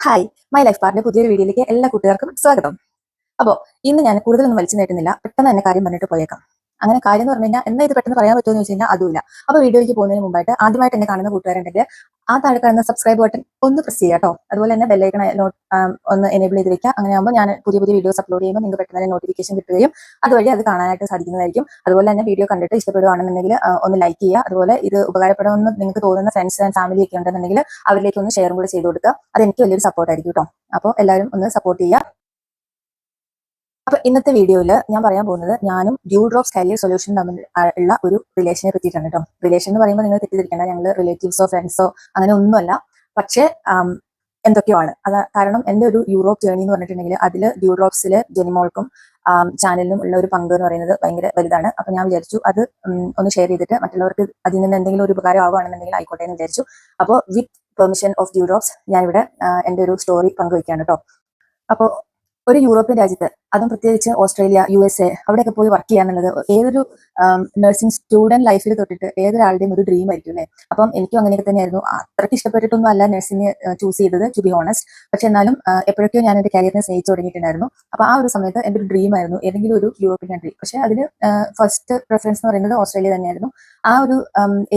Hi my life പാർട്ടിന്റെ പുതിയൊരു വീഡിയോയിലേക്ക് എല്ലാ കൂട്ടുകാർക്കും സ്വാഗതം. അപ്പോൾ ഇന്ന് ഞാൻ കൂടുതലൊന്നും വലിച്ചു നീട്ടുന്നില്ല, പെട്ടെന്ന് തന്നെ കാര്യം പറഞ്ഞിട്ട് പോയേക്കാം. അങ്ങനെ കാര്യം എന്ന് പറഞ്ഞു കഴിഞ്ഞാൽ എന്നാ ഇത് പെട്ടെന്ന് പറയാൻ പറ്റുമെന്ന് വെച്ച് കഴിഞ്ഞാൽ അതുമില്ല. അപ്പോൾ വീഡിയോയിലേക്ക് പോകുന്നതിന് മുമ്പായിട്ട് ആദ്യമായിട്ട് എന്നെ കാണുന്ന കൂട്ടുകാരുണ്ടെങ്കിൽ ആ താഴെ കാണുന്ന സബ്സ്ക്രൈബ് ബട്ടൺ ഒന്ന് പ്രസ് ചെയ്യുക കേട്ടോ. അതുപോലെ തന്നെ ബെല്ലൈക്കൺ ഒന്ന് എനേബിൾ ചെയ്ത് വെക്കുക. അങ്ങനെ ആകുമ്പോൾ ഞാൻ പുതിയ പുതിയ വീഡിയോസ് അപ്ലോഡ് ചെയ്യുമ്പോൾ നിങ്ങൾക്ക് പെട്ടെന്ന് തന്നെ നോട്ടിഫിക്കേഷൻ കിട്ടുകയും അതുവഴി അത് കാണാനായിട്ട് സാധിക്കുന്നതായിരിക്കും. അതുപോലെ തന്നെ വീഡിയോ കണ്ടിട്ട് ഇഷ്ടപ്പെടുകയാണെന്നുണ്ടെങ്കിൽ ഒന്ന് ലൈക്ക് ചെയ്യുക. അതുപോലെ ഇത് ഉപകാരപ്പെടുമെന്ന് നിങ്ങൾക്ക് തോന്നുന്ന ഫ്രണ്ട്സ് ആൻഡ് ഫാമിലി ഒക്കെ ഉണ്ടെന്നുണ്ടെങ്കിൽ അവരിലേക്ക് ഒന്ന് ഷെയറും കൂടി ചെയ്ത് കൊടുക്കുക. അത് എനിക്ക് വലിയൊരു സപ്പോർട്ടായിരിക്കും കേട്ടോ. അപ്പോൾ എല്ലാവരും ഒന്ന് സപ്പോർട്ട് ചെയ്യുക. അപ്പൊ ഇന്നത്തെ വീഡിയോയിൽ ഞാൻ പറയാൻ പോകുന്നത് ഞാനും ഡ്യൂ ഡ്രോപ്സ് കരിയർ സൊല്യൂഷൻ തമ്മിൽ ഉള്ള ഒരു റിലേഷനെ പറ്റിയിട്ടാണ് കേട്ടോ. റിലേഷൻ എന്ന് പറയുമ്പോൾ നിങ്ങൾ തെറ്റിദ്ധരിക്കേണ്ട, ഞങ്ങൾ റിലേറ്റീവ്സോ ഫ്രണ്ട്സോ അങ്ങനെ ഒന്നുമല്ല. പക്ഷേ എന്തൊക്കെയോ ആണ് അത്. കാരണം എൻ്റെ ഒരു യൂറോപ്പ് ജേർണി എന്ന് പറഞ്ഞിട്ടുണ്ടെങ്കിൽ അതിൽ ഡ്യൂ ഡ്രോപ്സിലെ ജെനിമോൾക്കും ചാനലിനും ഉള്ള ഒരു പങ്ക് എന്ന് പറയുന്നത് ഭയങ്കര വലുതാണ്. അപ്പൊ ഞാൻ വിചാരിച്ചു അത് ഒന്ന് ഷെയർ ചെയ്തിട്ട് മറ്റുള്ളവർക്ക് അതിൽ നിന്ന് എന്തെങ്കിലും ഒരു ഉപകാരം ആവുകയാണെന്നുണ്ടെങ്കിൽ ആയിക്കോട്ടെ എന്ന് വിചാരിച്ചു. അപ്പോൾ വിത്ത് പെർമിഷൻ ഓഫ് ഡ്യൂ ഡ്രോപ്സ് ഞാനിവിടെ എൻ്റെ ഒരു സ്റ്റോറി പങ്കുവയ്ക്കാണ് കേട്ടോ. അപ്പോൾ ഒരു യൂറോപ്യൻ രാജ്യത്ത്, അതും പ്രത്യേകിച്ച് ഓസ്ട്രേലിയ, USA അവിടെയൊക്കെ പോയി വർക്ക് ചെയ്യാന്നുള്ളത് ഏതൊരു നഴ്സിംഗ് സ്റ്റുഡന്റ് ലൈഫിൽ തൊട്ടിട്ട് ഏതൊരാളുടെയും ഒരു ഡ്രീം ആയിരിക്കും അല്ലേ. അപ്പം എനിക്കും അങ്ങനെയൊക്കെ തന്നെയായിരുന്നു. അത്രയ്ക്ക് ഇഷ്ടപ്പെട്ടിട്ടൊന്നും അല്ല നഴ്സിംഗ് ചൂസ് ചെയ്തത്, ടു ബി ഓണസ്റ്റ്. പക്ഷെ എന്നാലും എപ്പോഴൊക്കെയോ ഞാൻ എൻ്റെ കരിയറിനെ സ്നേഹിച്ചു തുടങ്ങിയിട്ടുണ്ടായിരുന്നു. അപ്പോൾ ആ ഒരു സമയത്ത് എൻ്റെ ഒരു ഡ്രീം ആയിരുന്നു ഏതെങ്കിലും ഒരു യൂറോപ്യൻ കൺട്രി. പക്ഷെ അതിന് ഫസ്റ്റ് പ്രിഫറൻസ് എന്ന് പറയുന്നത് ഓസ്ട്രേലിയ തന്നെയായിരുന്നു. ആ ഒരു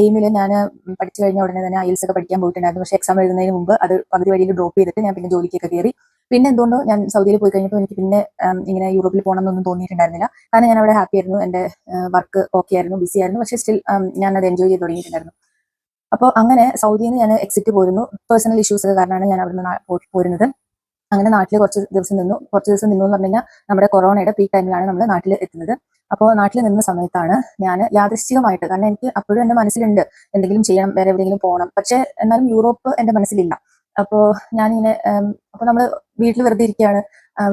എയിമിൽ ഞാൻ പഠിച്ചു കഴിഞ്ഞ ഉടനെ തന്നെ IELTS ഒക്കെ പഠിക്കാൻ പോയിട്ടുണ്ടായിരുന്നു. പക്ഷേ എക്സാം എഴുതുന്നതിന് മുമ്പ് അത് പകുതി വഴിയിൽ ഡ്രോപ്പ് ചെയ്തിട്ട് ഞാൻ പിന്നെ ജോലിക്കൊക്കെ കയറി. പിന്നെ എന്തുകൊണ്ടോ ഞാൻ സൗദിയിൽ പോയി കഴിഞ്ഞപ്പോൾ എനിക്ക് പിന്നെ ഇങ്ങനെ യൂറോപ്പിൽ പോകണം എന്നൊന്നും തോന്നിയിട്ടുണ്ടായിരുന്നില്ല. കാരണം ഞാൻ അവിടെ ഹാപ്പി ആയിരുന്നു, എൻ്റെ വർക്ക് ഓക്കെ ആയിരുന്നു, ബിസി ആയിരുന്നു. പക്ഷേ സ്റ്റിൽ ഞാൻ അത് എൻജോയ് ചെയ്ത് തുടങ്ങിയിട്ടുണ്ടായിരുന്നു. അപ്പോൾ അങ്ങനെ സൗദിയിൽ നിന്ന് ഞാൻ എക്സിറ്റ് പോരുന്നു. പേഴ്സണൽ ഇഷ്യൂസ് കാരണമാണ് ഞാൻ അവിടെ നിന്ന് പോരുന്നത്. അങ്ങനെ നാട്ടിൽ കുറച്ച് ദിവസം നിന്നു എന്ന് പറഞ്ഞു കഴിഞ്ഞാൽ നമ്മുടെ കൊറോണയുടെ പീക്ക് ടൈമിലാണ് നമ്മൾ നാട്ടിൽ എത്തുന്നത്. അപ്പോൾ നാട്ടിൽ നിന്ന സമയത്താണ് ഞാൻ യാദൃശ്ചികമായിട്ട്, കാരണം എനിക്ക് അപ്പോഴും എൻ്റെ മനസ്സിലുണ്ട് എന്തെങ്കിലും ചെയ്യണം, വേറെ എവിടെയെങ്കിലും പോകണം. പക്ഷേ എന്നാലും യൂറോപ്പ് എൻ്റെ മനസ്സിലില്ല. അപ്പോൾ ഞാനിങ്ങനെ അപ്പോൾ നമ്മൾ വീട്ടിൽ വെറുതെ ഇരിക്കുകയാണ്.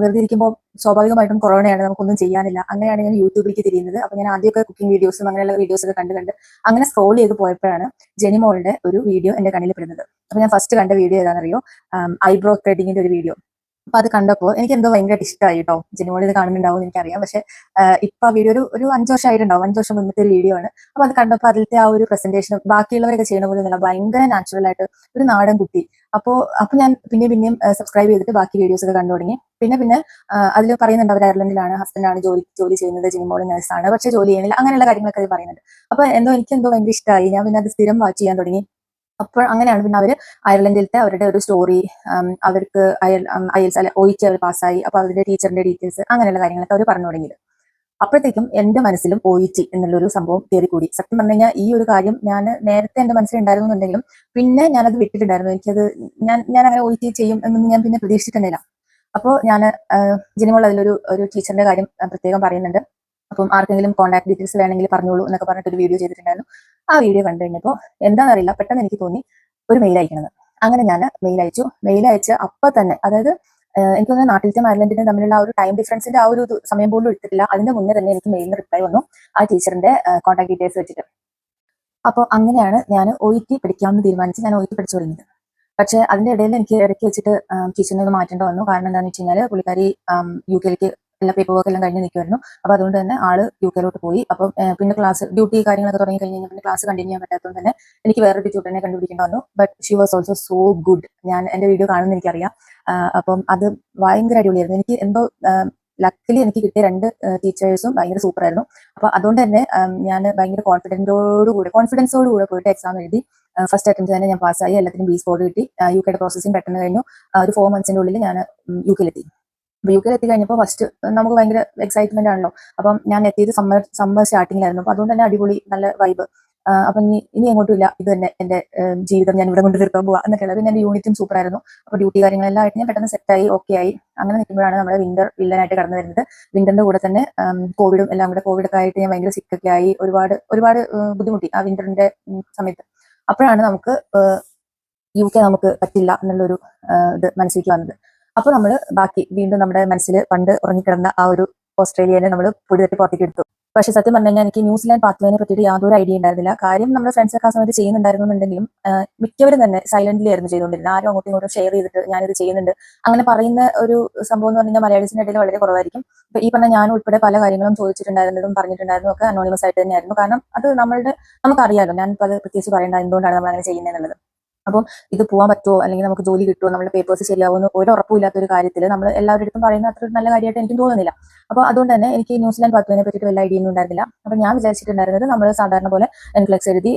വെറുതെ ഇരിക്കുമ്പോൾ സ്വാഭാവികമായിട്ടും കൊറോണയാണ്, നമുക്കൊന്നും ചെയ്യാനില്ല. അങ്ങനെയാണ് ഞാൻ യൂട്യൂബിലേക്ക് തിരിയുന്നത്. അപ്പോൾ ഞാൻ ആദ്യമൊക്കെ കുക്കിംഗ് വീഡിയോസും അങ്ങനെയുള്ള വീഡിയോസൊക്കെ കണ്ട് അങ്ങനെ സ്ക്രോൾ ചെയ്ത് പോയപ്പോഴാണ് ജെനിമോളുടെ ഒരു വീഡിയോ എൻ്റെ കണ്ണിൽ പെടുന്നത്. അപ്പോൾ ഞാൻ ഫസ്റ്റ് കണ്ട വീഡിയോ ഏതാണെന്നറിയോ? ഐബ്രോ ത്രെഡിങ്ങിന്റെ ഒരു വീഡിയോ. അപ്പൊ അത് കണ്ടപ്പോൾ എനിക്ക് എന്തോ ഭയങ്കരമായിട്ട് ഇഷ്ടമായി കേട്ടോ. ജെനിമോൾ ഇത് കാണുന്നുണ്ടാവും എന്ന് എനിക്കറിയാം. പക്ഷെ ഇപ്പൊ ആ വീഡിയോ ഒരു 5 വർഷമായിട്ടുണ്ടാവും, 5 വർഷം മുന്നത്തെ ഒരു വീഡിയോ ആണ്. അപ്പൊ അത് കണ്ടപ്പോൾ അതിലത്തെ ആ ഒരു പ്രസന്റേഷനും ബാക്കിയുള്ളവരൊക്കെ ചെയ്യുന്ന പോലെ ഒന്നുമില്ല, ഭയങ്കര നാച്ചുറൽ ആയിട്ട് ഒരു നാടൻ കുട്ടി. അപ്പൊ ഞാൻ പിന്നെയും സബ്സ്ക്രൈബ് ചെയ്തിട്ട് ബാക്കി വീഡിയോസ് ഒക്കെ കണ്ടു തുടങ്ങി. പിന്നെ അതിൽ പറയുന്നുണ്ട് അവർ അയർലൻഡിലാണ്, ഹസ്ബൻഡാണ് ജോലി ചെയ്യുന്നത്, ജെനിമോൾ നഴ്സാണ്, പക്ഷെ ജോലി ചെയ്യുന്നില്ല, അങ്ങനെയുള്ള കാര്യങ്ങളൊക്കെ അത് പറയുന്നുണ്ട്. അപ്പൊ എനിക്ക് എന്തോ ഭയങ്കര ഇഷ്ടമായി. ഞാൻ പിന്നെ അത് സ്ഥിരം വാച്ച് ചെയ്യാൻ തുടങ്ങി. അപ്പോൾ അങ്ങനെയാണ് പിന്നെ അവര് അയർലൻഡിലത്തെ അവരുടെ ഒരു സ്റ്റോറി, അവർക്ക് IELTS അല്ല OET അവർ പാസ്സായി. അപ്പൊ അതിന്റെ ടീച്ചറിന്റെ ഡീറ്റെയിൽസ് അങ്ങനെയുള്ള കാര്യങ്ങളൊക്കെ അവർ പറഞ്ഞു തുടങ്ങിയത്. അപ്പോഴത്തേക്കും എന്റെ മനസ്സിലും OET എന്നുള്ളൊരു സംഭവം കയറിക്കൂടി. സത്യം പറഞ്ഞു കഴിഞ്ഞാൽ ഈ ഒരു കാര്യം ഞാൻ നേരത്തെ എന്റെ മനസ്സിലുണ്ടായിരുന്നു എന്നുണ്ടെങ്കിലും പിന്നെ ഞാനത് വിട്ടിട്ടുണ്ടായിരുന്നു. ഞാൻ അങ്ങനെ OET ചെയ്യും എന്നൊന്നും ഞാൻ പിന്നെ പ്രതീക്ഷിച്ചിട്ടുണ്ടായില്ല. അപ്പോൾ ഞാൻ ജിനിമോൾ അതിലൊരു ടീച്ചറിന്റെ കാര്യം പ്രത്യേകം പറയുന്നുണ്ട്. അപ്പം ആർക്കെങ്കിലും കോൺടാക്ട് ഡീറ്റെയിൽസ് വേണമെങ്കിൽ പറഞ്ഞോളൂ എന്നൊക്കെ പറഞ്ഞിട്ടൊരു വീഡിയോ ചെയ്തിട്ടുണ്ടായിരുന്നു. ആ വീഡിയോ കണ്ടു കഴിഞ്ഞപ്പോൾ എന്താണെന്നറിയില്ല, പെട്ടെന്ന് എനിക്ക് തോന്നി ഒരു മെയിൽ അയക്കണമെന്ന്. അങ്ങനെ ഞാൻ മെയിൽ അയച്ചു. മെയിൽ അയച്ച് അപ്പം തന്നെ, അതായത് എനിക്ക് തോന്നുന്നു നാട്ടിലത്തെ അയർലൻഡിനും തമ്മിലുള്ള ആ ഒരു ടൈം ഡിഫറൻസിന്റെ ആ ഒരു സമയം പോലും എടുത്തിട്ടില്ല. അതിന്റെ മുന്നേ തന്നെ എനിക്ക് മെയിലിന് റിപ്ലൈ വന്നു ആ ടീച്ചറിന്റെ കോൺടാക്ട് ഡീറ്റെയിൽസ് വെച്ചിട്ട്. അപ്പോൾ അങ്ങനെയാണ് ഞാൻ OET പഠിക്കാമെന്ന് തീരുമാനിച്ച് ഞാൻ OET പഠിച്ചു തുടങ്ങിയത്. പക്ഷെ അതിന്റെ ഇടയിൽ എനിക്ക് ഇടയ്ക്ക് വെച്ചിട്ട് ടീച്ചറിനെ ഒന്ന് മാറ്റേണ്ടി വന്നു. കാരണം എന്താണെന്ന് വെച്ച് കഴിഞ്ഞാൽ പുള്ളിക്കാരി UK എല്ലാ പേപ്പർ വർക്ക് എല്ലാം കഴിഞ്ഞ് നിൽക്കുമായിരുന്നു. അപ്പോൾ അതുകൊണ്ട് തന്നെ ആള് UK പോയി. അപ്പം പിന്നെ ക്ലാസ് ഡ്യൂട്ടി കാര്യങ്ങളൊക്കെ തുടങ്ങി കഴിഞ്ഞ് കഴിഞ്ഞാൽ പിന്നെ ക്ലാസ് കണ്ടിന്യൂ ചെയ്യാൻ പറ്റാത്തതുകൊണ്ട് തന്നെ എനിക്ക് വേറൊരു ട്യൂട്ടറിനെ കണ്ടുപിടിക്കേണ്ടി വന്നു. But she was also so good. ഞാൻ എൻ്റെ വീഡിയോ കാണുന്ന എനിക്കറിയാം. അപ്പം അത് ഭയങ്കര അടിപൊളിയായിരുന്നു. എനിക്ക് എന്തോ ലക്കിലി എനിക്ക് കിട്ടിയ 2 ടീച്ചേഴ്സും ഭയങ്കര സൂപ്പർ ആയിരുന്നു. അപ്പൊ അതുകൊണ്ട് തന്നെ ഞാൻ ഭയങ്കര കോൺഫിഡൻസോടുകൂടെ പോയിട്ട് എക്സാം എഴുതി. ഫസ്റ്റ് അറ്റംപ്റ്റ് തന്നെ ഞാൻ പാസ്സായി. എല്ലാത്തിനും B സ്കോർ കിട്ടി. UK പ്രോസസ്സിംഗ് പെട്ടെന്ന് കഴിഞ്ഞു. ഒരു 4 മന്ത്സിന്റെ ഉള്ളിൽ ഞാൻ UK അപ്പൊ UK എത്തി കഴിഞ്ഞപ്പോൾ ഫസ്റ്റ് നമുക്ക് ഭയങ്കര എക്സൈറ്റ്മെന്റ് ആണല്ലോ. അപ്പം ഞാൻ എത്തിയത് സമ്മർ സ്റ്റാർട്ടിങ്ങിലായിരുന്നു. അപ്പൊ അതുകൊണ്ട് തന്നെ അടിപൊളി നല്ല വൈബ്. അപ്പൊ ഇനി എങ്ങോട്ടും ഇല്ല, ഇത് തന്നെ എന്റെ ജീവിതം ഞാൻ ഇവിടെ കൊണ്ട് തീർക്കാൻ പോവാ എന്നൊക്കെയുള്ളത്. പിന്നെ എന്റെ യൂണിറ്റും സൂപ്പർ ആയിരുന്നു. അപ്പൊ ഡ്യൂട്ടി കാര്യങ്ങളെല്ലാം ആയിട്ട് ഞാൻ പെട്ടെന്ന് സെറ്റായി, ഓക്കെ ആയി. അങ്ങനെ നിൽക്കുമ്പോഴാണ് നമ്മുടെ വിന്റർ വില്ലനായിട്ട് കടന്നു വരുന്നത്. വിന്ററിന്റെ കൂടെ തന്നെ കോവിഡും എല്ലാം കൂടെ, കോവിഡൊക്കെ ആയിട്ട് ഞാൻ ഭയങ്കര സിക്കൊക്കെ ആയി, ഒരുപാട് ബുദ്ധിമുട്ടി ആ വിന്ററിന്റെ സമയത്ത്. അപ്പോഴാണ് നമുക്ക് UK നമുക്ക് പറ്റില്ല എന്നുള്ളൊരു ഇത് മനസ്സിലേക്ക് വന്നത്. അപ്പൊ നമ്മൾ വീണ്ടും നമ്മുടെ മനസ്സിൽ പണ്ട് ഉറങ്ങിക്കിടന്ന ആ ഒരു ഓസ്ട്രേലിയനെ നമ്മൾ പൊടി പുറത്തേക്ക് എടുത്തു. പക്ഷെ സത്യം പറഞ്ഞു കഴിഞ്ഞാൽ എനിക്ക് ന്യൂസിലാൻഡ് പാത്വേനെ പറ്റിയിട്ട് യാതൊരു ഐഡിയ ഉണ്ടായിരുന്നില്ല. കാര്യം നമ്മുടെ ഫ്രണ്ട്സ് ഒക്കെ ആ സമയത്ത് ചെയ്യുന്നുണ്ടായിരുന്നുണ്ടെങ്കിലും മിക്കവരും തന്നെ സൈലന്റ്ലി ആയിരുന്നു ചെയ്തുകൊണ്ടിരുന്നത്. ആരും അങ്ങോട്ടും ഇങ്ങോട്ടും ഷെയർ ചെയ്തിട്ട് ഞാനിത് ചെയ്യുന്നുണ്ട് അങ്ങനെ പറയുന്ന ഒരു സംഭവം എന്ന് പറഞ്ഞാൽ മലയാളീസിന്റെ ഇടയിൽ വളരെ കുറവായിരിക്കും. അപ്പൊ ഈ പറഞ്ഞ ഞാൻ ഉൾപ്പെടെ പല കാര്യങ്ങളും ചോദിച്ചിട്ടുണ്ടായിരുന്നതും പറഞ്ഞിട്ടുണ്ടായിരുന്നതും ഒക്കെ അനോണിമസ് ആയിട്ട് തന്നെയായിരുന്നു. കാരണം അത് നമുക്കറിയാലോ, ഞാനിപ്പോൾ അത് പ്രത്യേകിച്ച് പറയേണ്ട എന്തുകൊണ്ടാണ് നമ്മൾ അങ്ങനെ ചെയ്യുന്നത് എന്നുള്ളത്. അപ്പം ഇത് പോകാൻ പറ്റുമോ അല്ലെങ്കിൽ നമുക്ക് ജോലി കിട്ടുമോ നമ്മുടെ പേപ്പേഴ്സ് ശരിയാവുമെന്ന് ഒരു ഉറപ്പില്ലാത്ത ഒരു കാര്യത്തിൽ നമ്മൾ എല്ലാവരുടെ അടുത്തും പറയുന്ന അത്ര ഒരു നല്ല കാര്യമായിട്ട് എനിക്കും തോന്നുന്നില്ല. അപ്പോൾ അതുകൊണ്ട് തന്നെ എനിക്ക് ന്യൂസിലാൻഡ് പാത്വേനെ പറ്റിയിട്ട് വല്ല ഐഡിയ ഒന്നും ഉണ്ടായിരുന്നില്ല. അപ്പോൾ ഞാൻ വിചാരിച്ചിട്ടുണ്ടായിരുന്നത് നമ്മൾ സാധാരണ പോലെ എൻക്ലെക്സ് എഴുതി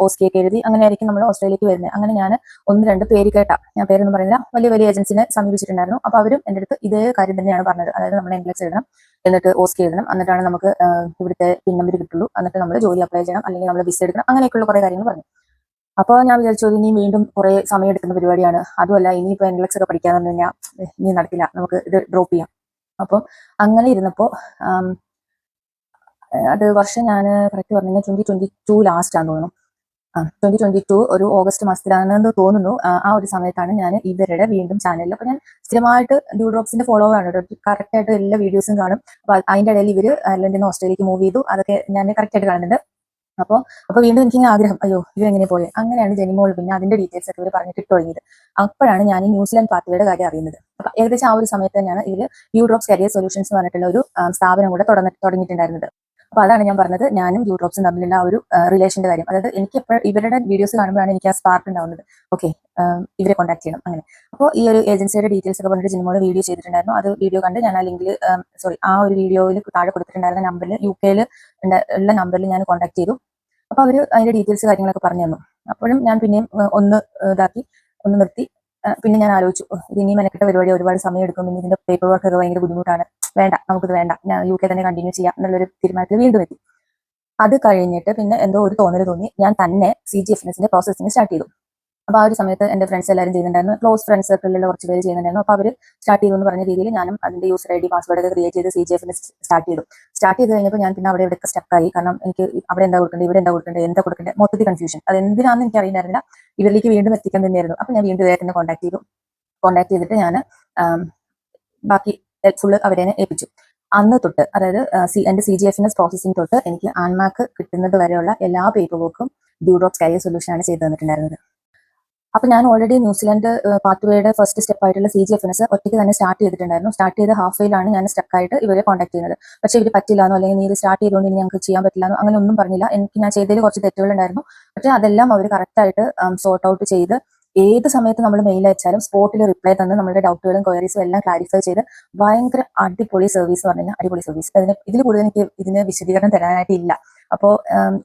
OSCE ഒക്കെ എഴുതി അങ്ങനെയായിരിക്കും നമ്മൾ ഓസ്ട്രേലിയക്ക് വരുന്നത്. അങ്ങനെ ഞാൻ ഒന്ന് രണ്ട് പേര് കേട്ട, ഞാൻ പേരൊന്നും പറയുന്നില്ല, വലിയ വലിയ ഏജൻസിനെ സമീപിച്ചിട്ടുണ്ടായിരുന്നു. അപ്പോൾ അവരും എൻ്റെ അടുത്ത് ഇതേ കാര്യം തന്നെയാണ് പറഞ്ഞത്. അതായത് നമ്മൾ എൻക്ലെക്സ് എഴുതണം, എന്നിട്ട് OSCE എഴുതണം, എന്നിട്ടാണ് നമുക്ക് ഇവിടുത്തെ പിൻ നമ്പർ കിട്ടുള്ളൂ, എന്നിട്ട് നമ്മൾ ജോലി അപ്ലൈ ചെയ്യണം, അല്ലെങ്കിൽ നമ്മൾ വിസ എടുക്കണം, അങ്ങനെയൊക്കെയുള്ള കുറേ കാര്യങ്ങൾ പറഞ്ഞു. അപ്പോൾ ഞാൻ വിചാരിച്ചു ഇനി വീണ്ടും കുറെ സമയം എടുക്കുന്ന പരിപാടിയാണ്, അതുമല്ല ഇനിയിപ്പോൾ NLEX ഒക്കെ പഠിക്കാന്ന് പറഞ്ഞു കഴിഞ്ഞാൽ ഇനി നടക്കില്ല, നമുക്ക് ഇത് ഡ്രോപ്പ് ചെയ്യാം. അപ്പം അങ്ങനെ ഇരുന്നപ്പോൾ അത് വർഷം ഞാൻ കറക്റ്റ് പറഞ്ഞു കഴിഞ്ഞാൽ 2022 ലാസ്റ്റ് ആണെന്ന് തോന്നുന്നു. 2022 ഒരു ഓഗസ്റ്റ് മാസത്തിലാണെന്ന് തോന്നുന്നു. ആ ഒരു സമയത്താണ് ഞാൻ ഇവരുടെ വീണ്ടും ചാനലിൽ, അപ്പോൾ ഞാൻ സ്ഥിരമായിട്ട് ഡ്യൂഡ്രോപ്സിന്റെ ഫോളോവർ ആണ്, കറക്റ്റ് ആയിട്ട് എല്ലാ വീഡിയോസും കാണും. അപ്പോൾ അതിന്റെ ഇടയിൽ ഇവർ അയർലൻഡിൽ നിന്ന് ഓസ്ട്രേലിയക്ക് മൂവ് ചെയ്തു, അതൊക്കെ ഞാൻ കറക്റ്റ് ആയിട്ട് കാണുന്നുണ്ട്. അപ്പോൾ വീണ്ടും എനിക്കിങ്ങനെ ആഗ്രഹം, അയ്യോ ഇവരെങ്ങനെ പോയി. അങ്ങനെയാണ് ജെനിമോൾ പിന്നെ അതിന്റെ ഡീറ്റെയിൽസ് ഒക്കെ ഇവർ പറഞ്ഞിട്ട് തുടങ്ങിയത്. അപ്പോഴാണ് ഞാൻ ഈ ന്യൂസിലാൻഡ് പാത്വേയുടെ കാര്യം അറിയുന്നത്. അപ്പൊ ഏകദേശം ആ ഒരു സമയത്ത് തന്നെയാണ് ഇവർ ഡ്യൂഡ്രോപ്സ് കരിയർ സൊല്യൂഷൻസ് എന്ന് പറഞ്ഞിട്ടുള്ള ഒരു സ്ഥാപനം കൂടെ തുടങ്ങിയിട്ടുണ്ടായിരുന്നത്. അപ്പൊ അതാണ് ഞാൻ പറഞ്ഞത്, ഞാനും ഡ്യൂഡ്രോപ്സും തമ്മിലുള്ള ആ ഒരു റിലേഷന്റെ കാര്യം. അതായത് എനിക്ക് എപ്പോഴും ഇവരുടെ വീഡിയോസ് കാണുമ്പോഴാണ് എനിക്ക് ആ സ്പാർക്ക് ഉണ്ടാവുന്നത്. ഓക്കെ, ഇവരെ കോൺടാക്ട് ചെയ്യണം അങ്ങനെ. അപ്പോൾ ഈ ഒരു ഏജൻസിയുടെ ഡീറ്റെയിൽസ് ഒക്കെ പറഞ്ഞിട്ട് ജെനിമോൾ വീഡിയോ ചെയ്തിട്ടുണ്ടായിരുന്നു. അത് വീഡിയോ കണ്ട് ഞാൻ ആ ലിങ്കിൽ ആ ഒരു വീഡിയോയിൽ താഴെ കൊടുത്തിട്ടുണ്ടായിരുന്ന നമ്പറിൽ UK ഉള്ള നമ്പറിൽ ഞാൻ കോൺടാക്ട് ചെയ്തു. അപ്പൊ അവര് അതിന്റെ ഡീറ്റെയിൽസ് കാര്യങ്ങളൊക്കെ പറഞ്ഞു തന്നു. അപ്പോഴും ഞാൻ പിന്നെയും ഒന്ന് നിർത്തി. പിന്നെ ഞാൻ ആലോചിച്ചു, ഇത് ഇനി മെനക്കെട്ട പരിപാടി, ഒരുപാട് സമയം എടുക്കും, പിന്നെ ഇതിന്റെ പേപ്പർ വർക്ക് ഒക്കെ ഭയങ്കര ബുദ്ധിമുട്ടാണ്, വേണ്ട നമുക്കിത് വേണ്ട, ഞാൻ UK തന്നെ കണ്ടിന്യൂ ചെയ്യാം എന്നുള്ളൊരു തീരുമാനത്തിൽ വീണ്ടും എത്തി. അത് കഴിഞ്ഞിട്ട് പിന്നെ എന്തോ ഒരു തോന്നൽ തോന്നി, ഞാൻ തന്നെ CGFNSന്റെ പ്രോസസ്സിങ് സ്റ്റാർട്ട് ചെയ്തു. അപ്പോൾ ആ ഒരു സമയത്ത് എൻ്റെ ഫ്രണ്ട്സ് എല്ലാവരും ചെയ്യുന്നുണ്ടായിരുന്നു, ക്ലോസ് ഫ്രണ്ട്സ് സർക്കിളിലുള്ള കുറച്ച് പേര് ചെയ്യുന്നുണ്ടായിരുന്നു. അപ്പോൾ അവർ സ്റ്റാർട്ട് ചെയ്തു എന്ന് പറഞ്ഞ രീതിയിൽ ഞാനും അതിന്റെ യൂസർ ID പാസ്വേഡ് ഒക്കെ ക്രിയേറ്റ് ചെയ്ത് CGFNS സ്റ്റാർട്ട് ചെയ്ത് കഴിഞ്ഞപ്പോൾ ഞാൻ പിന്നെ അവിടെ ഇവിടെയൊക്കെ സ്റ്റക്കായി. കാരണം എനിക്ക് അവിടെ എന്താ കൊടുക്കേണ്ടത്, ഇവിടെ എന്താ കൊടുക്കേണ്ടത്, മൊത്തത്തിൽ കൺഫ്യൂഷൻ. അത് എന്തിനാണെന്ന് എനിക്ക് അറിയില്ലായിരുന്നില്ല, ഇവരിലേക്ക് വീണ്ടും എത്തിക്കാൻ തന്നെയായിരുന്നു. അപ്പോൾ ഞാൻ വീണ്ടും ഇവരെ കോൺടാക്ട് ചെയ്തിട്ട് ഞാൻ ബാക്കി ഫുള്ള് അവരെ ഏൽപ്പിച്ചു. അന്ന് തൊട്ട്, അതായത് എൻ്റെ CGFNS പ്രോസസ്സിംഗ് തൊട്ട് എനിക്ക് ആൻമാർക്ക് കിട്ടുന്നത് വരെയുള്ള എല്ലാ പേപ്പർ വർക്കും ഡ്യൂഡ്രോപ്സ് കരിയർ സൊല്യൂഷൻ ആണ് ചെയ്തു തന്നിട്ടുണ്ടായിരുന്നത്. അപ്പൊ ഞാൻ ഓൾറെഡി ന്യൂസിലാൻഡ് പാത്വേയുടെ ഫസ്റ്റ് സ്റ്റെപ്പ് ആയിട്ടുള്ള CGFNS ഒറ്റയ്ക്ക് തന്നെ സ്റ്റാർട്ട് ചെയ്തിട്ടുണ്ടായിരുന്നു. സ്റ്റാർട്ട് ചെയ്ത് ഹാഫ് വേയിലാണ് ഞാൻ സ്റ്റക്കായിട്ട് ഇവരെ കോൺടാക്ട് ചെയ്യുന്നത്. പക്ഷേ ഇവർ പറ്റില്ലാന്നോ അല്ലെങ്കിൽ നീ ഇത് സ്റ്റാർട്ട് ചെയ്തുകൊണ്ട് ഇനി ഞങ്ങൾക്ക് ചെയ്യാൻ പറ്റില്ലാന്നോ അങ്ങനെ ഒന്നും പറഞ്ഞില്ല. എനിക്ക് ഞാൻ ചെയ്തതിൽ കുറച്ച് തെറ്റുകൾ ഉണ്ടായിരുന്നു. പക്ഷേ അതെല്ലാം അവർ കറക്റ്റായിട്ട് സോർട്ട് ഔട്ട് ചെയ്ത് ഏത് സമയത്ത് നമ്മൾ മെയിൽ അയച്ചാലും സ്പോട്ടിൽ റിപ്ലൈ തന്ന് നമ്മുടെ ഡൗട്ടുകളും ക്വയറീസും എല്ലാം ക്ലാരിഫൈ ചെയ്ത് ഭയങ്കര അടിപൊളി സർവീസ് എന്ന് പറഞ്ഞാൽ അടിപൊളി സർവീസ്. ഇതിൽ കൂടുതൽ എനിക്ക് ഇതിന് വിശദീകരണം തരാനായിട്ടില്ല. അപ്പോൾ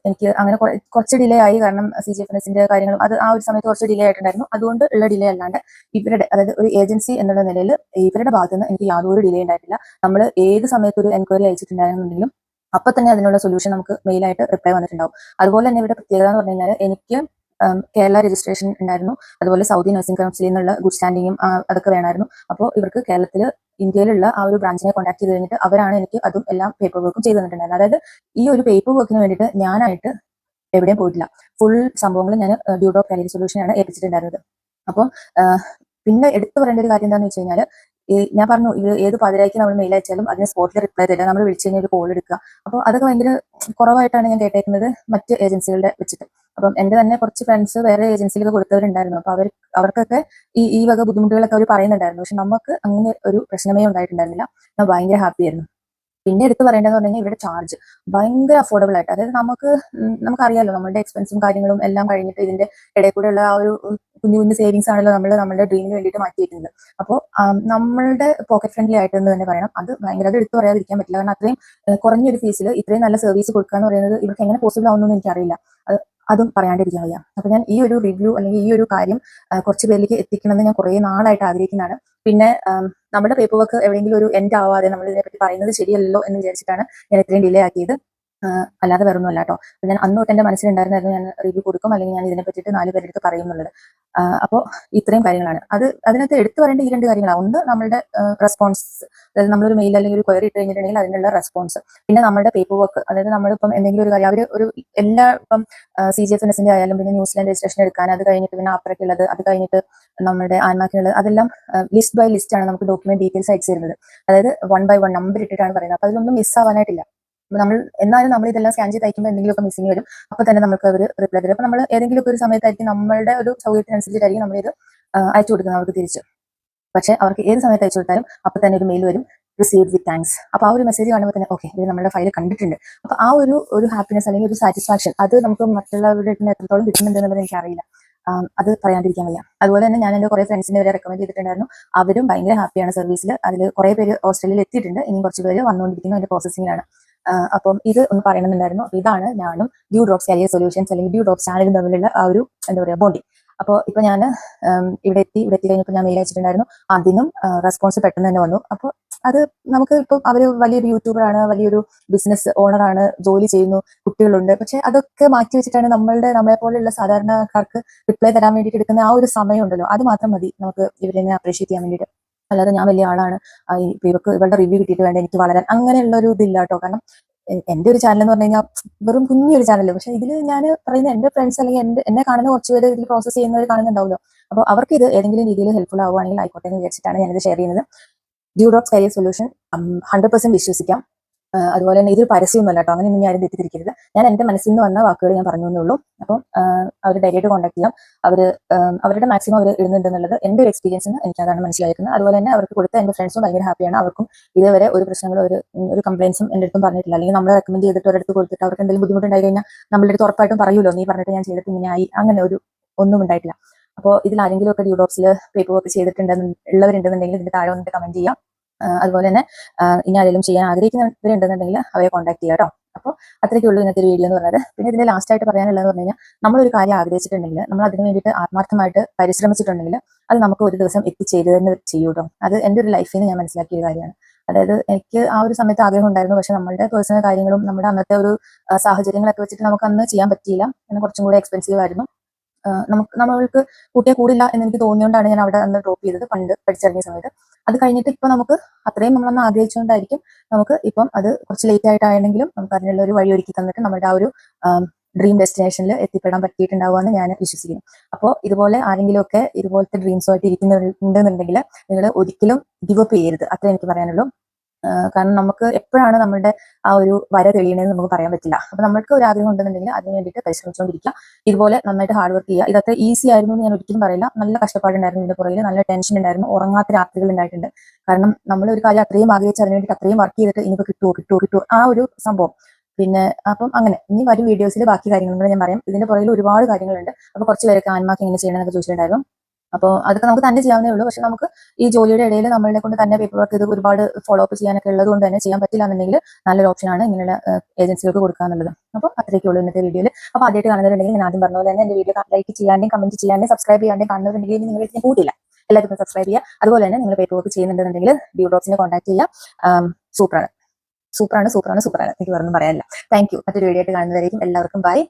എനിക്ക് അങ്ങനെ കുറച്ച് ഡിലേ ആയി, കാരണം CGFNSന്റെ കാര്യങ്ങളും അത് ആ ഒരു സമയത്ത് കുറച്ച് ഡിലേ ആയിട്ടുണ്ടായിരുന്നു. അതുകൊണ്ട് ഉള്ള ഡിലേ അല്ലാണ്ട് ഇവരുടെ, അതായത് ഒരു ഏജൻസി എന്നുള്ള നിലയിൽ ഇവരുടെ ഭാഗത്ത് നിന്ന് എനിക്ക് യാതൊരു ഡിലേ ഉണ്ടായിട്ടില്ല. നമ്മൾ ഏത് സമയത്ത് ഒരു എൻക്വയറി അയച്ചിട്ടുണ്ടായിരുന്നുണ്ടെങ്കിലും അപ്പൊ തന്നെ അതിനുള്ള സൊല്യൂഷൻ നമുക്ക് മെയിലായിട്ട് റിപ്ലൈ വന്നിട്ടുണ്ടാവും. അതുപോലെ തന്നെ ഇവിടെ പ്രത്യേകത എന്ന് പറഞ്ഞു കഴിഞ്ഞാൽ എനിക്ക് കേരള രജിസ്ട്രേഷൻ ഉണ്ടായിരുന്നു, അതുപോലെ സൗദി നഴ്സിംഗ് കൗൺസിലിൽ നിന്നുള്ള ഗുഡ് സ്റ്റാൻഡിങ്ങും അതൊക്കെ വേണമായിരുന്നു. അപ്പോൾ ഇവർക്ക് ഇന്ത്യയിലുള്ള ആ ഒരു ബ്രാഞ്ചിനെ കോൺടാക്ട് ചെയ്ത് കഴിഞ്ഞിട്ട് അവരാണ് എനിക്ക് അതും എല്ലാം പേപ്പർ വർക്കും ചെയ്ത് തന്നിട്ടുണ്ടായിരുന്നത്. അതായത് ഈ ഒരു പേപ്പർ വർക്കിന് വേണ്ടിയിട്ട് ഞാനായിട്ട് എവിടെയും പോയിട്ടില്ല. ഫുൾ സംഭവങ്ങൾ ഞാൻ ഡ്യൂഡ്രോപ്പ് കരിയർ സൊല്യൂഷൻ ആണ് ഏൽപ്പിച്ചിട്ടുണ്ടായിരുന്നത്. അപ്പോൾ പിന്നെ എടുത്തു പറയേണ്ട ഒരു കാര്യം എന്താണെന്ന് വെച്ച് കഴിഞ്ഞാൽ, ഞാൻ പറഞ്ഞു ഇത് ഏത് പാതിരായ്ക്ക് നമ്മൾ മെയിൽ അയച്ചാലും അതിന് സ്പോട്ടിൽ റിപ്ലൈ തരിക, നമ്മൾ വിളിച്ചു കഴിഞ്ഞാൽ ഒരു കോൾ എടുക്കുക. അപ്പോൾ അതൊക്കെ ഭയങ്കര കുറവായിട്ടാണ് ഞാൻ കേട്ടേക്കുന്നത് മറ്റ് ഏജൻസികളുടെ വെച്ചിട്ട്. അപ്പം എൻ്റെ തന്നെ കുറച്ച് ഫ്രണ്ട്സ് വേറെ ഏജൻസിയിലൊക്കെ കൊടുത്തവരുണ്ടായിരുന്നു. അപ്പോൾ അവർക്കൊക്കെ ഈ വക ബുദ്ധിമുട്ടുകളൊക്കെ അവർ പറയുന്നുണ്ടായിരുന്നു. പക്ഷെ നമുക്ക് അങ്ങനെ ഒരു പ്രശ്നമേ ഉണ്ടായിട്ടുണ്ടായിരുന്നില്ല. ഞാൻ ഭയങ്കര ഹാപ്പി ആയിരുന്നു. പിന്നെ എടുത്ത് പറയേണ്ടതെന്ന് പറഞ്ഞു കഴിഞ്ഞാൽ ഇവരുടെ ചാർജ് ഭയങ്കര അഫോർഡബിൾ ആയിട്ട്, അതായത് നമുക്കറിയാലോ നമ്മുടെ എക്സ്പെൻസും കാര്യങ്ങളും എല്ലാം കഴിഞ്ഞിട്ട് ഇതിന്റെ ഇടയിൽ കൂടെ ഉള്ള ആ ഒരു കുഞ്ഞു കുഞ്ഞു സേവിങ്സ് ആണല്ലോ നമ്മൾ നമ്മുടെ ഡ്രീമിന് വേണ്ടിയിട്ട് മാറ്റി വെക്കുന്നത്. അപ്പോൾ നമ്മളുടെ പോക്കറ്റ് ഫ്രണ്ട്ലി ആയിട്ട് എന്ന് തന്നെ പറയണം. അത് ഭയങ്കര, അത് എടുത്തു പറയാതിരിക്കാൻ പറ്റില്ല. കാരണം അത്രയും കുറഞ്ഞൊരു ഫീസിൽ ഇത്രയും നല്ല സർവീസ് കൊടുക്കുക എന്ന് പറയുന്നത് ഇവർക്ക് എങ്ങനെ പോസിബിൾ ആവുമെന്ന് എനിക്കറിയില്ല. അതും പറയാണ്ടിരിക്കാൻ വയ്യ. അപ്പൊ ഞാൻ ഈ ഒരു റിവ്യൂ അല്ലെങ്കിൽ ഈ ഒരു കാര്യം കുറച്ച് പേരിലേക്ക് എത്തിക്കണമെന്ന് ഞാൻ കുറേ നാളായിട്ട് ആഗ്രഹിക്കുന്നതാണ്. പിന്നെ നമ്മുടെ പേപ്പർ വർക്ക് എവിടെയെങ്കിലും ഒരു എൻഡ് ആവാതെ നമ്മൾ ഇതിനെപ്പറ്റി പറയുന്നത് ശരിയല്ലോ എന്ന് വിചാരിച്ചിട്ടാണ് ഞാൻ ഇത്രയും ഡിലേ ആക്കിയത്. അല്ലാതെ വേറൊന്നുമല്ല കേട്ടോ. ഞാൻ അന്ന് തൊട്ട് എൻ്റെ മനസ്സിലുണ്ടായിരുന്നായിരുന്നു ഞാൻ റിവ്യൂ കൊടുക്കും, അല്ലെങ്കിൽ ഞാൻ ഇതിനെ പറ്റിയിട്ട് 4 പേരുടെ അടുത്ത് പറയും എന്നുള്ളത്. അപ്പോൾ ഇത്രയും കാര്യങ്ങളാണ്. അതിനകത്ത് എടുത്തു പറയേണ്ട ഈ 2 കാര്യങ്ങളാണ്. ഒന്ന്, നമ്മളുടെ റെസ്പോൺസ്, അതായത് നമ്മളൊരു മെയിൽ അല്ലെങ്കിൽ ഒരു ക്വയറി ഇട്ട് കഴിഞ്ഞിട്ടുണ്ടെങ്കിൽ അതിനുള്ള റെസ്പോൺസ്. പിന്നെ നമ്മുടെ പേപ്പർ വർക്ക്, അതായത് നമ്മളിപ്പം എന്തെങ്കിലും ഒരു കാര്യം അവർ എല്ലാ ഇപ്പം CGFNSന്റെ ആയാലും പിന്നെ ന്യൂസിലാൻഡ് രജിസ്ട്രേഷൻ എടുക്കാൻ, അത് കഴിഞ്ഞിട്ട് പിന്നെ അപ്പുറക്കുള്ളത്, അത് കഴിഞ്ഞിട്ട് നമ്മുടെ ആൻമാർക്കിനുള്ളത്, അതെല്ലാം ലിസ്റ്റ് ബൈ ലിസ്റ്റ് ആണ് നമുക്ക് ഡോക്യുമെന്റ് ഡീറ്റെയിൽസ് അയച്ചു തരുന്നത്. അതായത് 1 by 1 നമ്പർ ഇട്ടിട്ടാണ് പറയുന്നത്. അപ്പോൾ അതിലൊന്നും മിസ് ആവാനായിട്ടില്ല. എന്നാലും നമ്മൾ ഇതെല്ലാം സ്കാൻ ചെയ്ത് അയക്കുമ്പോൾ എന്തെങ്കിലുമൊക്കെ മിസ്സിംഗ് വരും. അപ്പോൾ തന്നെ നമുക്ക് അവർ റിപ്ലൈ തരും. അപ്പോൾ നമ്മൾ ഏതെങ്കിലും ഒരു സമയത്തായിരിക്കും നമ്മളുടെ ഒരു സൗകര്യത്തിനനുസരിച്ചിട്ടായിരിക്കും നമ്മളിത് അയച്ചു കൊടുക്കുന്നത് അവർക്ക് തിരിച്ച്. പക്ഷേ അവർക്ക് ഏത് സമയത്ത് അയച്ചു കൊടുത്താലും അപ്പോൾ തന്നെ ഒരു മെയിൽ വരും, റിസീവ്ഡ് വിത്ത് താങ്ക്സ്. അപ്പോൾ ആ ഒരു മെസ്സേജ് കാണുമ്പോൾ തന്നെ ഓക്കെ, ഇത് നമ്മുടെ ഫയൽ കണ്ടിട്ടുണ്ട്. അപ്പോൾ ആ ഒരു ഹാപ്പിനെസ് അല്ലെങ്കിൽ ഒരു സാറ്റിസ്ഫാക്ഷൻ അത് നമുക്ക് മറ്റുള്ളവരുടെ എത്രത്തോളം കിട്ടുന്നുണ്ട് എന്നുള്ളത് എനിക്കറിയില്ല. അത് പറയാണ്ടിരിക്കാൻ വയ്യ. അതുപോലെ തന്നെ ഞാൻ എൻ്റെ കുറേ ഫ്രണ്ട്സിനെ വരെ റെക്കമെൻഡ് ചെയ്തിട്ടുണ്ടായിരുന്നു. അവരും ഭയങ്കര ഹാപ്പിയാണ് സർവീസിൽ. അതിൽ കുറേ പേര് ഓസ്ട്രേലിയയിൽ എത്തിയിട്ടുണ്ട്, ഇനിയും കുറച്ച് പേര് വന്നുകൊണ്ടിരിക്കുന്നു, അതിന്റെ പ്രോസസ്സിങ്ങിലാണ്. അപ്പം ഇത് ഒന്ന് പറയണമെന്നുണ്ടായിരുന്നു. അപ്പോൾ ഇതാണ് ഞാനും ഡ്യൂ ഡ്രോപ്സ് കരിയർ സൊല്യൂഷൻസ് അല്ലെങ്കിൽ ഡ്യൂ ഡ്രോപ്സ് ചാനലും തമ്മിലുള്ള ആ ഒരു എന്താ പറയുക ബോണ്ടിങ്. അപ്പോൾ ഇപ്പൊ ഞാൻ ഇവിടെ എത്തി കഴിഞ്ഞപ്പോൾ ഞാൻ മെയിൽ അയച്ചിട്ടുണ്ടായിരുന്നു. അതിനും റെസ്പോൺസ് പെട്ടെന്ന് തന്നെ വന്നു. അപ്പോൾ അത് നമുക്ക് ഇപ്പം അവർ വലിയൊരു യൂട്യൂബറാണ്, വലിയൊരു ബിസിനസ് ഓണറാണ്, ജോലി ചെയ്യുന്നു, കുട്ടികളുണ്ട്. പക്ഷെ അതൊക്കെ മാറ്റി വെച്ചിട്ടാണ് നമ്മളെ പോലെയുള്ള സാധാരണക്കാർക്ക് റിപ്ലൈ തരാൻ വേണ്ടിയിട്ട് എടുക്കുന്ന ആ ഒരു സമയം ഉണ്ടല്ലോ, അത് മാത്രം മതി നമുക്ക് ഇവരെ അപ്രീഷിയേറ്റ് ചെയ്യാൻ വേണ്ടിയിട്ട്. അല്ലാതെ ഞാൻ വലിയ ആളാണ്, ഇവരുടെ റിവ്യൂ കിട്ടിയിട്ട് വേണ്ട എനിക്ക് വളരാൻ, അങ്ങനെയുള്ള ഒരു ഇതില്ല കേട്ടോ. കാരണം എന്റെ ഒരു ചാനൽ എന്ന് പറഞ്ഞു കഴിഞ്ഞാൽ വെറും കുഞ്ഞൊരു ചാനൽ. പക്ഷെ ഇതിൽ ഞാൻ പറയുന്ന എന്റെ ഫ്രണ്ട്സ് അല്ലെങ്കിൽ എന്നെ കാണുന്ന കുറച്ച് പേര് ഇതിൽ പ്രോസസ് ചെയ്യുന്നവർ കാണുന്നുണ്ടാവുമല്ലോ. അപ്പോൾ അവർക്ക് ഇത് ഏതെങ്കിലും രീതിയിൽ ഹെൽപ്ഫുൾ ആവുകയാണെങ്കിൽ ആയിക്കോട്ടെ എന്ന് വിചാരിച്ചിട്ടാണ് ഞാനിത് ഷെയർ ചെയ്യുന്നത്. ഡ്യൂ ഡ്രോപ്സ് കരിയർ സൊല്യൂഷൻ 100% വിശ്വസിക്കാം. അതുപോലെ തന്നെ ഇതൊരു പരസ്യമൊന്നുമല്ല കേട്ടോ, അങ്ങനെ ഞാൻ തെറ്റിദ്ധരിക്കരുത്. ഞാൻ എന്റെ മനസ്സിൽ നിന്ന് വന്ന വാക്കുകൾ ഞാൻ പറഞ്ഞു എന്നേ ഉള്ളൂ. അപ്പം അവർ ഡയറക്റ്റ് കോൺടാക്ട് ചെയ്യാം. അവരുടെ മാക്സിമം അവർ ഇടുന്നുണ്ടെന്നുള്ളത് എന്റെ ഒരു എക്സ്പീരിയൻസിന് എനിക്ക് അതാണ് മനസ്സിലായിരിക്കുന്നത്. അതുപോലെ തന്നെ അവർക്ക് കൊടുത്ത എന്റെ ഫ്രണ്ട്സും ഭയങ്കര ഹാപ്പിയാണ്. അവർക്കും ഇതുവരെ ഒരു പ്രശ്നങ്ങളോ ഒരു കംപ്ലയിൻസും എന്റെ അടുത്തും പറഞ്ഞിട്ടില്ല. അല്ലെങ്കിൽ നമ്മൾ റെക്കമെൻഡ് ചെയ്തിട്ട് ഒരിടത്ത് കൊടുത്തിട്ട് അവർക്ക് എന്തെങ്കിലും ബുദ്ധിമുട്ടുണ്ടായി കഴിഞ്ഞാൽ നമ്മളുടെ അടുത്ത് ഉറപ്പായിട്ടും പറയുമല്ലോ, നീ പറഞ്ഞിട്ട് ഞാൻ ചെയ്തിട്ട് ഇങ്ങനെ ആയി, അങ്ങനെ ഒന്നും ഉണ്ടായിട്ടില്ല. അപ്പോൾ ഇതിൽ ആരെങ്കിലും ഒക്കെ ഡ്യൂ ഡ്രോപ്സിൽ പേപ്പർ വർക്ക് ഉള്ളവരുണ്ടെന്നുണ്ടെങ്കിൽ ഇതിന്റെ താഴെ വന്നിട്ട് കമന്റ് ചെയ്യാം. അതുപോലെ തന്നെ ഇനി ആരെങ്കിലും ചെയ്യാൻ ആഗ്രഹിക്കുന്നവരുണ്ടെന്നുണ്ടെങ്കിൽ അവരെ കോൺടാക്ട് ചെയ്യാം കേട്ടോ. അപ്പോൾ അത്രയ്ക്കുള്ളൂ ഇന്നത്തെ ഒരു വീഡിയോ എന്ന് പറയുന്നത്. പിന്നെ ഇതിന്റെ ലാസ്റ്റ് ആയിട്ട് പറയാനുള്ളതെന്ന് പറഞ്ഞു കഴിഞ്ഞാൽ, നമ്മളൊരു കാര്യം ആഗ്രഹിച്ചിട്ടുണ്ടെങ്കിൽ, നമ്മൾ അതിന് വേണ്ടിയിട്ട് ആത്മാർത്ഥമായിട്ട് പരിശ്രമിച്ചിട്ടുണ്ടെങ്കിൽ അത് നമുക്ക് ഒരു ദിവസം എത്തിച്ചേരുക തന്നെ ചെയ്യൂ കേട്ടോ. അത് എൻ്റെ ഒരു ലൈഫിൽ നിന്ന് ഞാൻ മനസ്സിലാക്കിയ ഒരു കാര്യമാണ്. അതായത് എനിക്ക് ആ ഒരു സമയത്ത് ആഗ്രഹം ഉണ്ടായിരുന്നു, പക്ഷെ നമ്മളുടെ പേഴ്സണൽ കാര്യങ്ങളും നമ്മുടെ അന്നത്തെ ഒരു സാഹചര്യങ്ങളൊക്കെ വെച്ചിട്ട് നമുക്ക് അന്ന് ചെയ്യാൻ പറ്റിയില്ല. പിന്നെ കുറച്ചും കൂടെ എക്സ്പെൻസീവ് ആയിരുന്നു. നമ്മൾക്ക് കൂട്ടിയാൽ കൂടില്ല എന്ന് എനിക്ക് തോന്നിയോണ്ടാണ് ഞാൻ അവിടെ അന്ന് ഡ്രോപ്പ് ചെയ്തത്, പണ്ട് പഠിച്ചിറങ്ങിയ സമയത്ത്. അത് കഴിഞ്ഞിട്ട് ഇപ്പൊ നമുക്ക് അത്രയും നമ്മളന്ന് ആഗ്രഹിച്ചുകൊണ്ടായിരിക്കും നമുക്ക് ഇപ്പം അത് കുറച്ച് ലേറ്റ് ആയിട്ടാണെങ്കിലും നമുക്ക് അതിനുള്ള ഒരു വഴി ഒരുക്കി തന്നിട്ട് നമ്മുടെ ആ ഒരു ഡ്രീം ഡെസ്റ്റിനേഷനിൽ എത്തിപ്പെടാൻ പറ്റിയിട്ടുണ്ടാവുമെന്ന് ഞാൻ വിശ്വസിക്കുന്നു. അപ്പോൾ ഇതുപോലെ ആരെങ്കിലും ഒക്കെ ഇതുപോലത്തെ ഡ്രീംസുമായിട്ട് ഇരിക്കുന്നുണ്ടെന്നുണ്ടെങ്കിൽ നിങ്ങൾ ഒരിക്കലും ഗിവ് അപ്പ് ചെയ്യരുത്, അത്രേ എനിക്ക് പറയാനുള്ളൂ. കാരണം നമുക്ക് എപ്പോഴാണ് നമ്മുടെ ആ ഒരു വര തെളിയണതെന്ന് നമുക്ക് പറയാൻ പറ്റില്ല. അപ്പൊ നമ്മൾക്ക് ഒരു ആഗ്രഹം ഉണ്ടെന്നുണ്ടെങ്കിൽ അതിന് വേണ്ടിയിട്ട് പരിശ്രമിച്ചുകൊണ്ടിരിക്കുക. ഇതുപോലെ നന്നായിട്ട് ഹാർഡ് വർക്ക് ചെയ്യുക. ഇതൊക്കെ ഈസി ആയിരുന്നു എന്ന് ഞാൻ ഒരിക്കലും പറയില്ല. നല്ല കഷ്ടപ്പാടുണ്ടായിരുന്നു ഇതിന്റെ പുറകിൽ, നല്ല ടെൻഷൻ ഉണ്ടായിരുന്നു, ഉറങ്ങാത്ത രാത്രികൾ ഉണ്ടായിട്ടുണ്ട്. കാരണം നമ്മൾ ഒരു കാര്യം അത്രയും ആഗ്രഹിച്ച് അതിന് വേണ്ടിയിട്ട് അത്രയും വർക്ക് ചെയ്തിട്ട് ഇനിയിപ്പോൾ കിട്ടുമോ ആ ഒരു സംഭവം. പിന്നെ അപ്പം അങ്ങനെ ഇനി വരും വീഡിയോസിൽ ബാക്കി കാര്യങ്ങളും കൂടെ ഞാൻ പറയാം. ഇതിന്റെ പുറകിൽ ഒരുപാട് കാര്യങ്ങളുണ്ട്. അപ്പൊ കുറച്ച് പേരൊക്കെ ആൻമാർക്ക് എങ്ങനെ ചെയ്യണമെന്നൊക്കെ ചോദിച്ചിട്ടുണ്ടായിരുന്നു. അപ്പോൾ അതൊക്കെ നമുക്ക് തന്നെ ചെയ്യാവുന്നേ ഉള്ളൂ. പക്ഷെ നമുക്ക് ഈ ജോലിയുടെ ഇടയിൽ നമ്മളെ കൊണ്ട് തന്നെ പേപ്പർ വർക്ക് ചെയ്ത് ഒരുപാട് ഫോളോ അപ്പ് ചെയ്യാനൊക്കെ ഉള്ളത് കൊണ്ട് തന്നെ ചെയ്യാൻ പറ്റില്ല എന്നുണ്ടെങ്കിൽ നല്ലൊരു ഓപ്ഷനാണ് ഇങ്ങനെയുള്ള ഏജൻസികൾക്ക് കൊടുക്കുക എന്നുള്ളത്. അപ്പോൾ അത്രയൊക്കെയുള്ളൂ ഇന്നത്തെ വീഡിയോയിൽ. അപ്പോൾ ആദ്യമായിട്ട് കാണുന്നവരുണ്ടെങ്കിൽ ഞാൻ ആദ്യം പറഞ്ഞ പോലെ തന്നെ എന്റെ വീഡിയോ ലൈക്ക് ചെയ്യാണ്ടെയും കമന്റ് ചെയ്യാണ്ടെയും സബ്സ്ക്രൈബ് ചെയ്യാണ്ടെയും കാണുന്നവരുണ്ടെങ്കിൽ നിങ്ങൾ ഞാൻ കൂട്ടില്ല, എല്ലാവർക്കും സബ്സ്ക്രൈബ് ചെയ്യുക. അതുപോലെ തന്നെ നിങ്ങൾ പേപ്പർ വർക്ക് ചെയ്യുന്നുണ്ടെന്നുണ്ടെങ്കിൽ ഡ്യൂ ഡ്രോപ്സിനെ കോൺടാക്ട് ചെയ്യുക. സൂപ്പറാണ്, എനിക്ക് വേറൊന്നും പറയാനില്ല. Thank you. മറ്റൊരു വീഡിയോ ആയിട്ട് കാണുന്നവരേക്കും എല്ലാവർക്കും ബൈ.